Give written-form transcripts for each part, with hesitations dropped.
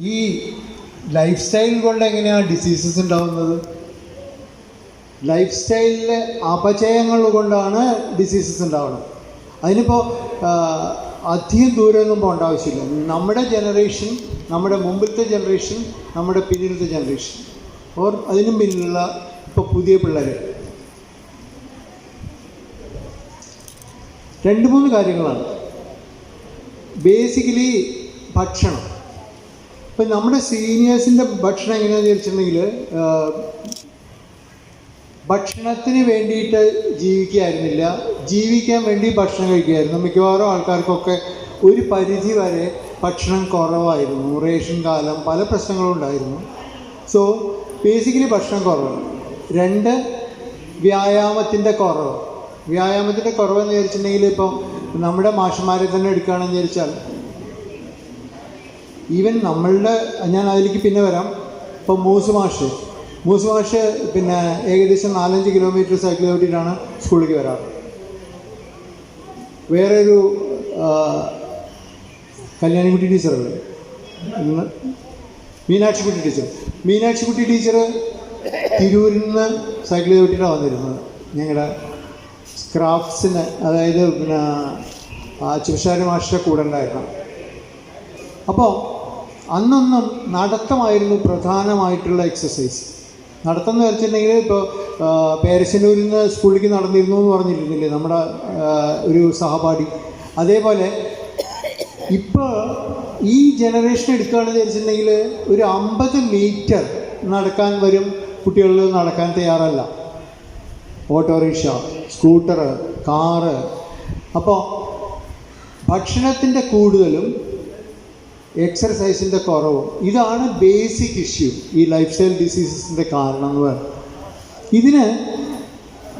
ഈ life style കൊണ്ട് എങ്ങനെയാണ് ഡിസീസസ് ഉണ്ടാകുന്നത്? ലൈഫ് സ്റ്റൈലിലെ അപചയങ്ങൾ കൊണ്ടാണ് ഡിസീസസ് ഉണ്ടാവുന്നത്. അതിനിപ്പോൾ അധികം ദൂരമൊന്നും പോകേണ്ട ആവശ്യമില്ല. നമ്മുടെ ജനറേഷൻ, നമ്മുടെ മുമ്പിലത്തെ ജനറേഷൻ, നമ്മുടെ പിന്നിലത്തെ ജനറേഷൻ, ഓർ അതിനും പിന്നിലുള്ള ഇപ്പോൾ പുതിയ പിള്ളേർ, 2-3 കാര്യങ്ങളാണ്. ബേസിക്കലി ഭക്ഷണം. ഇപ്പം നമ്മുടെ സീനിയേഴ്സിൻ്റെ ഭക്ഷണം എങ്ങനെയാണെന്ന് വെച്ചിട്ടുണ്ടെങ്കിൽ, ഭക്ഷണത്തിന് വേണ്ടിയിട്ട് ജീവിക്കുകയായിരുന്നില്ല, ജീവിക്കാൻ വേണ്ടി ഭക്ഷണം കഴിക്കുകയായിരുന്നു. മിക്കവാറും ആൾക്കാർക്കൊക്കെ ഒരു പരിധി വരെ ഭക്ഷണം കുറവായിരുന്നു. റേഷൻ കാലം, പല പ്രശ്നങ്ങളും ഉണ്ടായിരുന്നു. സോ ബേസിക്കലി ഭക്ഷണം കുറവാണ്. 2, വ്യായാമത്തിൻ്റെ കുറവ്. വ്യായാമത്തിൻ്റെ കുറവെന്ന് വിചാരിച്ചിട്ടുണ്ടെങ്കിൽ, ഇപ്പം നമ്മുടെ മാഷന്മാരെ തന്നെ എടുക്കുകയാണെന്ന് വിചാരിച്ചാൽ, ഈവൻ നമ്മളുടെ, ഞാൻ അതിലേക്ക് പിന്നെ വരാം. ഇപ്പം മൂസ് മാഷ് പിന്നെ ഏകദേശം 4-5 കിലോമീറ്റർ സൈക്കിൾ ചവിട്ടിയിട്ടാണ് സ്കൂളിലേക്ക് വരാറ്. വേറൊരു കല്യാണിക്കുട്ടി ടീച്ചറുണ്ട്, മീനാക്ഷിക്കുട്ടി ടീച്ചർ തിരൂരിൽ നിന്ന് സൈക്കിൾ ചവിട്ടിയിട്ടാണ് വന്നിരുന്നത് ഞങ്ങളുടെ ക്രാഫ്റ്റ്സിന്, അതായത് പിന്നെ ചിവശാരി മാഷിൻ്റെ കൂടെ ഉണ്ടായിരുന്നു. അപ്പോൾ അന്നൊന്നും നടത്തമായിരുന്നു പ്രധാനമായിട്ടുള്ള എക്സസൈസ്. നടത്തം എന്ന് വെച്ചിട്ടുണ്ടെങ്കിൽ, ഇപ്പോൾ പേരശ്ശന്നൂരിൽ നിന്ന് സ്കൂളിലേക്ക് നടന്നിരുന്നു എന്ന് പറഞ്ഞിരുന്നില്ലേ നമ്മുടെ ഒരു സഹപാഠി. അതേപോലെ ഇപ്പോൾ ഈ ജനറേഷൻ എടുക്കുകയാണെന്ന് വിചാരിച്ചിട്ടുണ്ടെങ്കിൽ, ഒരു 50 മീറ്റർ നടക്കാൻ വരും കുട്ടികൾ, നടക്കാൻ തയ്യാറല്ല. Autorickshaw, scooter, car. അപ്പോൾ ഭക്ഷണത്തിൻ്റെ കൂടുതലും എക്സർസൈസിൻ്റെ കുറവും, ഇതാണ് ബേസിക് ഇഷ്യൂ ഈ ലൈഫ് സ്റ്റൈൽ ഡിസീസസിൻ്റെ കാരണം എന്ന് പറയുന്നത്. ഇതിന്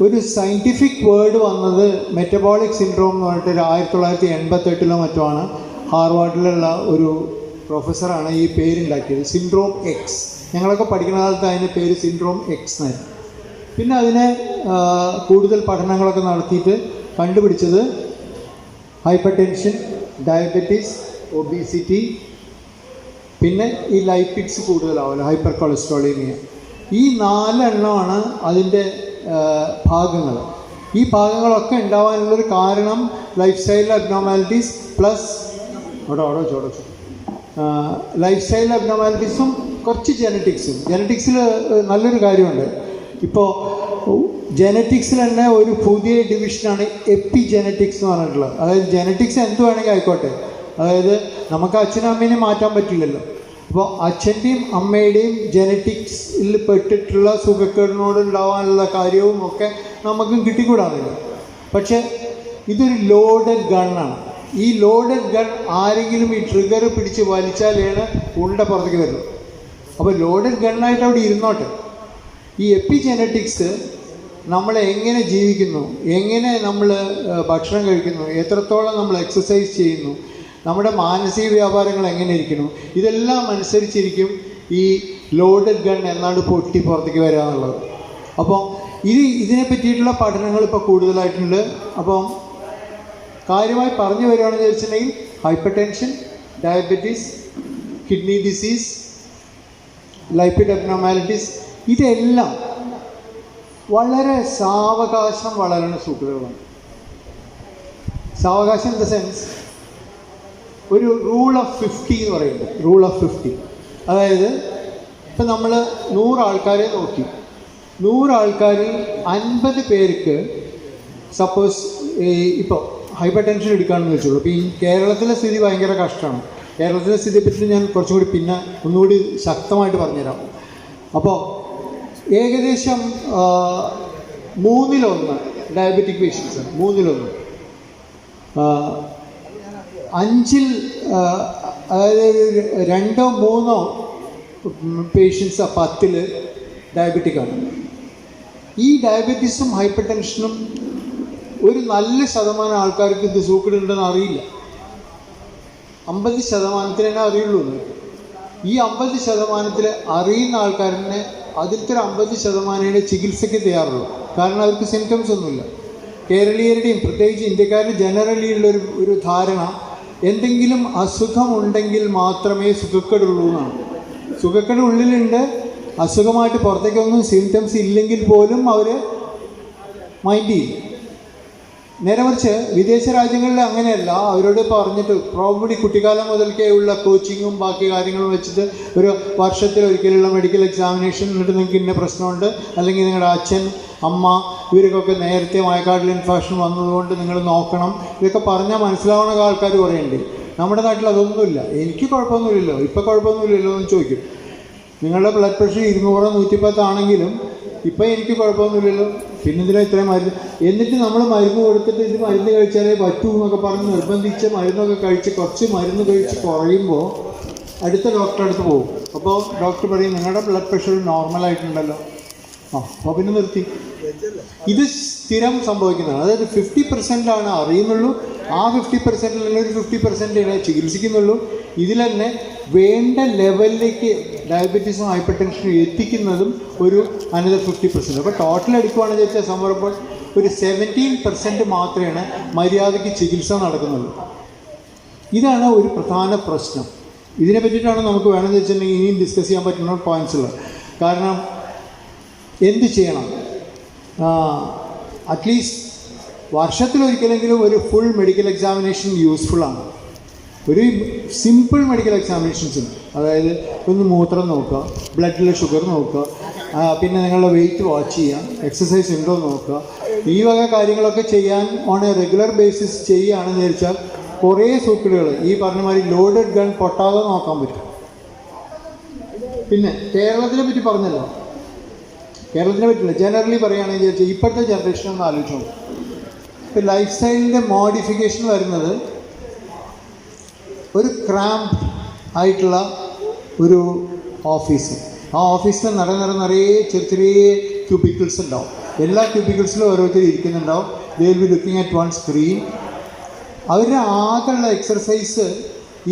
ഒരു സയൻറ്റിഫിക് വേർഡ് വന്നത് മെറ്റബോളിക് സിൻഡ്രോം എന്ന് പറഞ്ഞിട്ട് 1988 മറ്റോ ആണ്. ഹാർവാർഡിലുള്ള ഒരു പ്രൊഫസറാണ് ഈ പേരുണ്ടാക്കിയത്, സിൻഡ്രോം എക്സ്. ഞങ്ങളൊക്കെ പഠിക്കുന്ന കാലത്ത് അതിൻ്റെ പേര് സിൻഡ്രോം എക്സ് എന്നായിരുന്നു. പിന്നെ അതിനെ കൂടുതൽ പഠനങ്ങളൊക്കെ നടത്തിയിട്ട് കണ്ടുപിടിച്ചത് ഹൈപ്പർ ടെൻഷൻ, ഡയബറ്റീസ്, ഒബീസിറ്റി, പിന്നെ ഈ ലൈപ്പിഡ്സ് കൂടുതലാവുമല്ലോ, ഹൈപ്പർ കൊളസ്ട്രോളീമിയ. ഈ 4 എണ്ണമാണ് അതിൻ്റെ ഭാഗങ്ങൾ. ഈ ഭാഗങ്ങളൊക്കെ ഉണ്ടാവാനുള്ളൊരു കാരണം life style abnormalities plus life style അബ്നോർമാലിറ്റീസും കുറച്ച് ജനറ്റിക്സും. ജനറ്റിക്സിൽ നല്ലൊരു കാര്യമുണ്ട്. ഇപ്പോൾ ജനറ്റിക്സിൽ തന്നെ ഒരു പുതിയ ഡിവിഷനാണ് എപ്പിജനറ്റിക്സ് എന്ന് പറഞ്ഞിട്ടുള്ളത്. അതായത് ജനറ്റിക്സ് എന്ത് വേണമെങ്കിൽ ആയിക്കോട്ടെ, അതായത് നമുക്ക് അച്ഛനും അമ്മേനെയും മാറ്റാൻ പറ്റില്ലല്ലോ. അപ്പോൾ അച്ഛൻ്റെയും അമ്മയുടെയും ജനറ്റിക്സിൽ പെട്ടിട്ടുള്ള സുഖക്കേടിനോട് ഉണ്ടാവാനുള്ള കാര്യവും ഒക്കെ നമുക്കും കിട്ടിക്കൂടാന്നില്ല. പക്ഷേ ഇതൊരു ലോഡഡ് ഗണ്ണാണ്. ഈ ലോഡഡ് ഗൺ ആരെങ്കിലും ഈ ട്രിഗർ പിടിച്ച് വലിച്ചാലാണ് ഉണ്ട പുറത്തേക്ക് വരുന്നത്. അപ്പോൾ ലോഡഡ് ഗണ്ണായിട്ട് അവിടെ ഇരുന്നോട്ടെ. ഈ എപ്പിജനറ്റിക്സ് നമ്മളെ എങ്ങനെ ജീവിക്കുന്നു, എങ്ങനെ നമ്മൾ ഭക്ഷണം കഴിക്കുന്നു, എത്രത്തോളം നമ്മൾ എക്സസൈസ് ചെയ്യുന്നു, നമ്മുടെ മാനസിക വ്യാപാരങ്ങൾ എങ്ങനെ ഇരിക്കുന്നു, ഇതെല്ലാം അനുസരിച്ചിരിക്കും ഈ ലോഡഡ് ഗൺ എന്നാണ്ട് പൊട്ടി പുറത്തേക്ക് വരിക എന്നുള്ളത്. അപ്പോൾ ഇതിനെ പറ്റിയിട്ടുള്ള പഠനങ്ങൾ ഇപ്പോൾ കൂടുതലായിട്ടുണ്ട്. അപ്പം കാര്യമായി പറഞ്ഞു വരികയാണെന്ന് വെച്ചിട്ടുണ്ടെങ്കിൽ, hyper tension, diabetes, kidney disease, lipid abnormalities, ഇതെല്ലാം വളരെ സാവകാശം വളരുന്ന സൂക്കേടുകളാണ്. സാവകാശം ഇൻ ദ സെൻസ്, ഒരു റൂൾ ഓഫ് 50 എന്ന് പറയുന്നത്. റൂൾ ഓഫ് 50, അതായത് ഇപ്പം നമ്മൾ 100 ആൾക്കാരെ നോക്കി, 100 ആൾക്കാരിൽ 50 പേർക്ക് സപ്പോസ് ഇപ്പോൾ ഹൈപ്പർ ടെൻഷൻ എടുക്കുകയാണെന്ന് വെച്ചോളൂ. ഇപ്പോൾ ഈ കേരളത്തിലെ സ്ഥിതി ഭയങ്കര കഷ്ടമാണ്. കേരളത്തിലെ സ്ഥിതിയെ പറ്റി ഞാൻ കുറച്ചുകൂടി പിന്നെ ഒന്നുകൂടി ശക്തമായിട്ട് പറഞ്ഞുതരാം. അപ്പോൾ ഏകദേശം 1/3 ഡയബറ്റിക് പേഷ്യൻസ്, 1/3. 5-ൽ അതായത് 2-3 പേഷ്യൻസ് 10-ൽ ഡയബറ്റിക്കാണ്. ഈ ഡയബറ്റീസും ഹൈപ്പർ ടെൻഷനും ഒരു നല്ല ശതമാനം ആൾക്കാർക്ക് ഇത് സൂക്കേടുണ്ടെന്ന് അറിയില്ല. 50% തന്നെ അറിയുള്ളൂ. ഈ 50% അറിയുന്ന ആൾക്കാരനെ അതിലത്തെ 50% ചികിത്സയ്ക്ക് തയ്യാറുള്ളൂ. കാരണം അവർക്ക് സിംറ്റംസ് ഒന്നുമില്ല. കേരളീയരുടെയും പ്രത്യേകിച്ച് ഇന്ത്യക്കാരുടെ ജനറലി ഉള്ളൊരു ധാരണ, എന്തെങ്കിലും അസുഖമുണ്ടെങ്കിൽ മാത്രമേ സുഖക്കേടുള്ളൂ എന്നാണ്. സുഖക്കേട് ഉള്ളിലുണ്ട്, അസുഖമായിട്ട് പുറത്തേക്കൊന്നും സിംറ്റംസ് ഇല്ലെങ്കിൽ പോലും അവർ മൈൻഡ് ചെയ്യും. നേരെ മറിച്ച് വിദേശ രാജ്യങ്ങളിൽ അങ്ങനെയല്ല. അവരോട് പറഞ്ഞിട്ട് പ്രോബബ്ലി കുട്ടിക്കാലം മുതൽക്കേ ഉള്ള കോച്ചിങ്ങും ബാക്കി കാര്യങ്ങളും വെച്ചിട്ട് ഒരു വർഷത്തിലൊരിക്കലുള്ള മെഡിക്കൽ എക്സാമിനേഷൻ എന്നിട്ട് നിങ്ങൾക്ക് ഇന്ന പ്രശ്നമുണ്ട്, അല്ലെങ്കിൽ നിങ്ങളുടെ അച്ഛൻ അമ്മ ഇവർക്കൊക്കെ നേരത്തെ മയക്കാടിൽ ഇൻഫെക്ഷൻ വന്നതുകൊണ്ട് നിങ്ങൾ നോക്കണം, ഇതൊക്കെ പറഞ്ഞാൽ മനസ്സിലാവുന്ന ആൾക്കാർ കുറേ ഉണ്ട്. നമ്മുടെ നാട്ടിൽ അതൊന്നുമില്ല. എനിക്ക് കുഴപ്പമൊന്നുമില്ലല്ലോ, ഇപ്പോൾ കുഴപ്പമൊന്നുമില്ലല്ലോ എന്ന് ചോദിക്കും. നിങ്ങളുടെ ബ്ലഡ് പ്രഷർ 200 110 ആണെങ്കിലും ഇപ്പം എനിക്ക് കുഴപ്പമൊന്നുമില്ലല്ലോ, പിന്നെന്തിനാ ഇത്രയും മരുന്ന്? എന്നിട്ട് നമ്മൾ മരുന്ന് കൊടുത്തിട്ട് ഇത് മരുന്ന് കഴിച്ചാലേ പറ്റൂ എന്നൊക്കെ പറഞ്ഞ് നിർബന്ധിച്ച് മരുന്നൊക്കെ കഴിച്ച് കുറച്ച് മരുന്ന് കഴിച്ച് കുറയുമ്പോൾ അടുത്ത ഡോക്ടറെ അടുത്ത് പോകും. അപ്പോൾ ഡോക്ടർ പറയും നിങ്ങളുടെ ബ്ലഡ് പ്രഷർ നോർമലായിട്ടുണ്ടല്ലോ. അപ്പോൾ പിന്നെ നിർത്തി. ഇത് സ്ഥിരം സംഭവിക്കുന്നതാണ്. അതായത് 50% ആണ് അറിയുന്നുള്ളൂ, ആ 50% ഒരു 50% ചികിത്സിക്കുന്നുള്ളൂ. ഇതിൽ തന്നെ വേണ്ട ലെവലിലേക്ക് ഡയബറ്റീസും ഹൈപ്പർ ടെൻഷനും എത്തിക്കുന്നതും ഒരു അനദർ 50%. അപ്പോൾ ടോട്ടൽ എടുക്കുകയാണെന്ന് വെച്ചാൽ സംഭവം ഒരു 17% മാത്രമേ മര്യാദയ്ക്ക് ചികിത്സ നടക്കുന്നുള്ളൂ. ഇതാണ് ഒരു പ്രധാന പ്രശ്നം. ഇതിനെ പറ്റിയിട്ടാണ് നമുക്ക് വേണമെന്ന് വെച്ചിട്ടുണ്ടെങ്കിൽ ഇനിയും ഡിസ്കസ് ചെയ്യാൻ പറ്റുന്ന പോയിൻറ്റ്സ് ഉള്ളത്. കാരണം എന്ത് ചെയ്യണം? അറ്റ്ലീസ്റ്റ് വർഷത്തിലൊരിക്കലെങ്കിലും ഒരു ഫുൾ മെഡിക്കൽ എക്സാമിനേഷൻ യൂസ്ഫുള്ളാണ്. ഒരു സിമ്പിൾ മെഡിക്കൽ എക്സാമിനേഷൻസ് ഉണ്ട്. അതായത് ഒന്ന് മൂത്രം നോക്കുക, ബ്ലഡിലെ ഷുഗർ നോക്കുക, പിന്നെ നിങ്ങളുടെ വെയിറ്റ് വാച്ച് ചെയ്യാം, എക്സസൈസ് ഉണ്ടോ നോക്കുക. ഈ വക കാര്യങ്ങളൊക്കെ ചെയ്യാൻ ഓൺ എ റെഗുലർ ബേസിസ് ചെയ്യുകയാണെന്ന് വെച്ചാൽ കുറേ സൂക്കേടുകൾ ഈ പറഞ്ഞ മാതിരി ലോഡഡ് ഗൺ പൊട്ടാതെ നോക്കാൻ പറ്റും. പിന്നെ കേരളത്തിനെ പറ്റി പറഞ്ഞല്ലോ, കേരളത്തിനെ പറ്റില്ല, ജനറലി പറയുകയാണെന്ന് വെച്ചാൽ ഇപ്പോഴത്തെ ജനറേഷൻ ഒന്ന് ആലോചിച്ചു നോക്കും. ഇപ്പോൾ ലൈഫ് സ്റ്റൈലിൻ്റെ മോഡിഫിക്കേഷൻ വരുന്നത് ഒരു ക്രാമ്പ് ആയിട്ടുള്ള ഒരു ഓഫീസ്. ആ ഓഫീസിൽ നിറയെ ചെറിയ ചെറിയ ക്യൂബിക്കിൾസ് ഉണ്ടാവും. എല്ലാ ക്യൂബിക്കിൾസിലും ഓരോരുത്തർ ഇരിക്കുന്നുണ്ടാവും. They will be looking at one screen. അവരുടെ ആകെയുള്ള എക്സർസൈസ്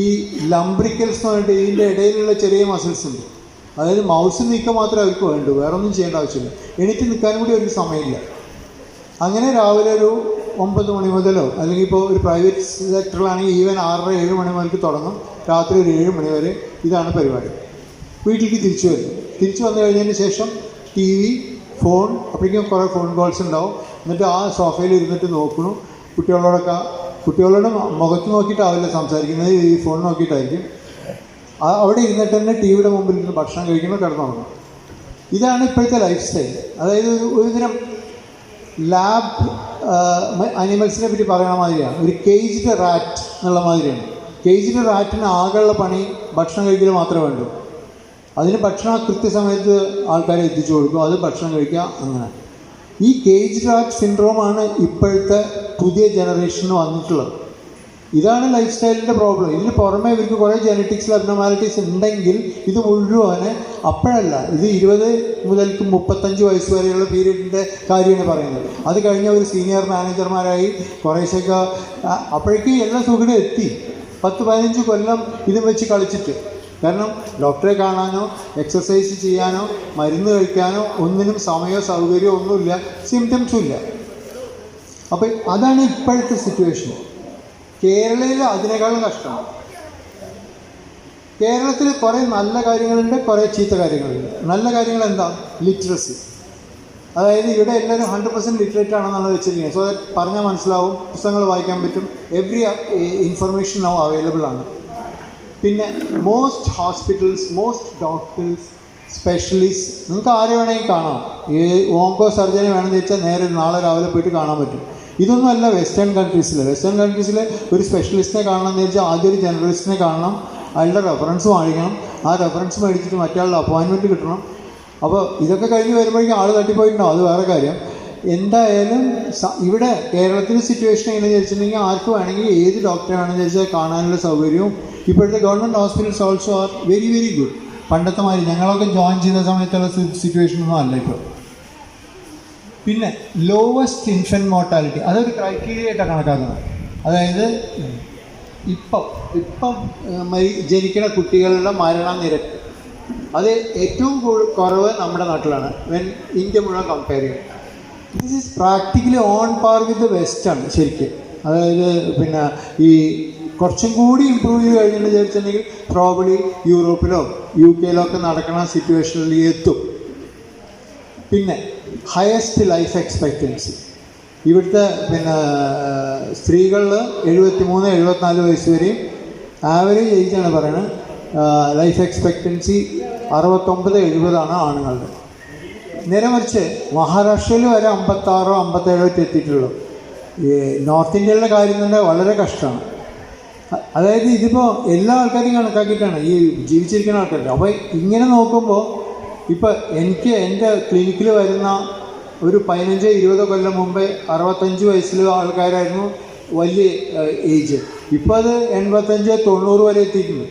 ഈ ലംബ്രിക്കൽസ് എന്ന് പറഞ്ഞിട്ട് ഇതിൻ്റെ ഇടയിലുള്ള ചെറിയ മസിൽസ് ഉണ്ട്. അതായത് മൗസ് നീക്കം മാത്രമേ അവർക്ക് വേണ്ടൂ, വേറെ ഒന്നും ചെയ്യേണ്ട ആവശ്യമില്ല. എണീറ്റ് നിൽക്കാനും കൂടി അവർക്ക് സമയമില്ല. അങ്ങനെ രാവിലെ ഒരു 9 മണി മുതലോ, അല്ലെങ്കിൽ ഇപ്പോൾ ഒരു പ്രൈവറ്റ് സെക്ടറിലാണെങ്കിൽ ഈവൻ 6:30 7 മണി മുതൽക്ക് തുടങ്ങും, രാത്രി ഒരു 7 മണി വരെ ഇതാണ് പരിപാടി. വീട്ടിലേക്ക് തിരിച്ചു വരും. തിരിച്ചു വന്നു കഴിഞ്ഞതിന് ശേഷം ടി വി, ഫോൺ, അപ്പോഴേക്കും കുറേ ഫോൺ കോൾസ് ഉണ്ടാവും. എന്നിട്ട് ആ സോഫയിൽ ഇരുന്നിട്ട് നോക്കണം. കുട്ടികളോട് മുഖത്ത് നോക്കിയിട്ടാവില്ല സംസാരിക്കുന്നത്, ഈ ഫോൺ നോക്കിയിട്ടായിരിക്കും. അവിടെ ഇരുന്നിട്ട് തന്നെ ടി വിയുടെ മുമ്പിൽ ഇരുന്ന് ഭക്ഷണം കഴിക്കുമ്പോൾ കിടന്നുറങ്ങും. ഇതാണ് ഇപ്പോഴത്തെ ലൈഫ് സ്റ്റൈൽ. അതായത് ഒരുതരം ലാബ് അനിമൽസിനെ പറ്റി പറയുന്ന മാതിരിയാണ്. ഒരു കേജ്ഡ് റാറ്റ് എന്നുള്ള മാതിരിയാണ്. കേജ്ഡ് റാറ്റിന് ആകെയുള്ള പണി ഭക്ഷണം കഴിക്കൽ മാത്രമേ വേണ്ടൂ. അതിന് ഭക്ഷണം കൃത്യസമയത്ത് ആൾക്കാരെ എത്തിച്ചു കൊടുക്കും, അത് ഭക്ഷണം കഴിക്കുക. അങ്ങനെ ഈ കേജ്ഡ് റാറ്റ് സിൻഡ്രോമാണ് ഇപ്പോഴത്തെ പുതിയ ജനറേഷന് വന്നിട്ടുള്ളത്. ഇതാണ് ലൈഫ് സ്റ്റൈലിൻ്റെ പ്രോബ്ലം. ഇതിന് പുറമെ ഇവർക്ക് കുറേ ജനറ്റിക്സിൽ അബ്നോർമാലിറ്റീസ് ഉണ്ടെങ്കിൽ ഇത് മുഴുവന് അപ്പോഴല്ല, ഇത് 20 മുതൽക്ക് 35 വയസ്സ് വരെയുള്ള പീരീഡിൻ്റെ കാര്യമാണ് പറയുന്നത്. അത് കഴിഞ്ഞ ഒരു സീനിയർ മാനേജർമാരായി കുറേശ്ശൊക്കെ അപ്പോഴേക്കും എല്ലാ സുഖം എത്തി. 10-15 കൊല്ലം ഇതും വെച്ച് കളിച്ചിട്ട്. കാരണം ഡോക്ടറെ കാണാനോ എക്സസൈസ് ചെയ്യാനോ മരുന്ന് കഴിക്കാനോ ഒന്നിനും സമയമോ സൗകര്യമോ ഒന്നുമില്ല, സിംറ്റംസും ഇല്ല. അപ്പോൾ അതാണ് ഇപ്പോഴത്തെ സിറ്റുവേഷൻ. കേരളയിൽ അതിനേക്കാളും കഷ്ടമാണ്. കേരളത്തിൽ കുറേ നല്ല കാര്യങ്ങളുണ്ട്, കുറേ ചീത്ത കാര്യങ്ങളുണ്ട്. നല്ല കാര്യങ്ങൾ എന്താ? ലിറ്ററസി. അതായത് ഇവിടെ എല്ലാവരും 100% ലിറ്ററേറ്റ് ആണെന്നുള്ളത് വെച്ചിരിക്കുന്നത്. സോ ദാറ്റ് പറഞ്ഞാൽ മനസ്സിലാവും, പുസ്തകങ്ങൾ വായിക്കാൻ പറ്റും, എവറി ഇൻഫർമേഷൻ നൗ അവൈലബിൾ ആണ്. പിന്നെ most hospitals, most doctors, specialist നിങ്ങൾക്ക് ആരെ വേണമെങ്കിൽ കാണാം. ഈ ഓങ്കോ സർജറി വേണമെന്ന് വെച്ചാൽ നേരെ നാളെ രാവിലെ പോയിട്ട് കാണാൻ പറ്റും. ഇതൊന്നുമല്ല വെസ്റ്റേൺ കൺട്രീസിൽ. വെസ്റ്റേൺ കൺട്രീസിൽ ഒരു സ്പെഷ്യലിസ്റ്റിനെ കാണണമെന്ന് വെച്ചാൽ ആദ്യം ഒരു ജനറലിസ്റ്റിനെ കാണണം, അയാളുടെ റെഫറൻസ് വാങ്ങിക്കണം, ആ റെഫറൻസ് മേടിച്ചിട്ട് മറ്റേ അപ്പോയിൻമെൻറ്റ് കിട്ടണം. അപ്പോൾ ഇതൊക്കെ കഴിഞ്ഞ് വരുമ്പോഴേക്കും ആൾ തട്ടിപ്പോയിട്ടുണ്ടാവും, അത് വേറെ കാര്യം. എന്തായാലും ഇവിടെ കേരളത്തിലെ സിറ്റുവേഷൻ എങ്ങനെയാണെന്ന് വെച്ചിട്ടുണ്ടെങ്കിൽ ആർക്ക് വേണമെങ്കിൽ ഏത് ഡോക്ടറെ വേണമെന്ന് വെച്ചാൽ കാണാനുള്ള സൗകര്യവും ഇപ്പോഴത്തെ government hospitals also are very very good. പണ്ടത്തെ മാതിരി ഞങ്ങളൊക്കെ ജോയിൻ ചെയ്ത സമയത്തുള്ള സിറ്റുവേഷനൊന്നും അല്ല ഇപ്പോൾ. പിന്നെ ലോവസ്റ്റ് ഇൻഫൻറ്റ് മോർട്ടാലിറ്റി, അതൊരു ക്രൈറ്റീരിയ ആയിട്ടാണ് കണക്കാക്കുന്നത്. അതായത് ഇപ്പം ജനിക്കുന്ന കുട്ടികളുടെ മരണനിരക്ക് അത് ഏറ്റവും കുറവ് നമ്മുടെ നാട്ടിലാണ്. ഇന്ത്യ മുഴുവൻ കമ്പയർ ചെയ്യും. This is practically on par with the വെസ്റ്റാണ് ശരിക്കും. അതായത് പിന്നെ ഈ കുറച്ചും കൂടി ഇമ്പ്രൂവ് ചെയ്ത് കഴിഞ്ഞെന്ന് വിചാരിച്ചിട്ടുണ്ടെങ്കിൽ പ്രോബ്ലി യൂറോപ്പിലോ UK ഒക്കെ നടക്കുന്ന സിറ്റുവേഷനിൽ എത്തും. പിന്നെ ഹയസ്റ്റ് ലൈഫ് എക്സ്പെക്റ്റൻസി ഇവിടുത്തെ സ്ത്രീകളിൽ 73-74 വയസ്സ് വരെയും ആവറേജ് ഏജാണ് പറയുന്നത്. ലൈഫ് എക്സ്പെക്റ്റൻസി 69-70 ആണുങ്ങളുടെ. നേരെ മറിച്ച് മഹാരാഷ്ട്രയിൽ വരെ 56-57 എത്തിയിട്ടുള്ളൂ. നോർത്ത് ഇന്ത്യയിലെ കാര്യം തന്നെ വളരെ കഷ്ടമാണ്. അതായത് ഇതിപ്പോൾ എല്ലാ ആൾക്കാരെയും കണക്കാക്കിയിട്ടാണ് ഈ ജീവിച്ചിരിക്കുന്ന ആൾക്കാർ. അപ്പോൾ ഇങ്ങനെ നോക്കുമ്പോൾ ഇപ്പോൾ എനിക്ക് എൻ്റെ ക്ലിനിക്കിൽ വരുന്ന ഒരു 15-20 കൊല്ലം മുമ്പേ 65 വയസ്സിൽ ആൾക്കാരായിരുന്നു വലിയ ഏജ്. ഇപ്പോൾ അത് 85-90 വരെ എത്തിയിട്ടുണ്ട്.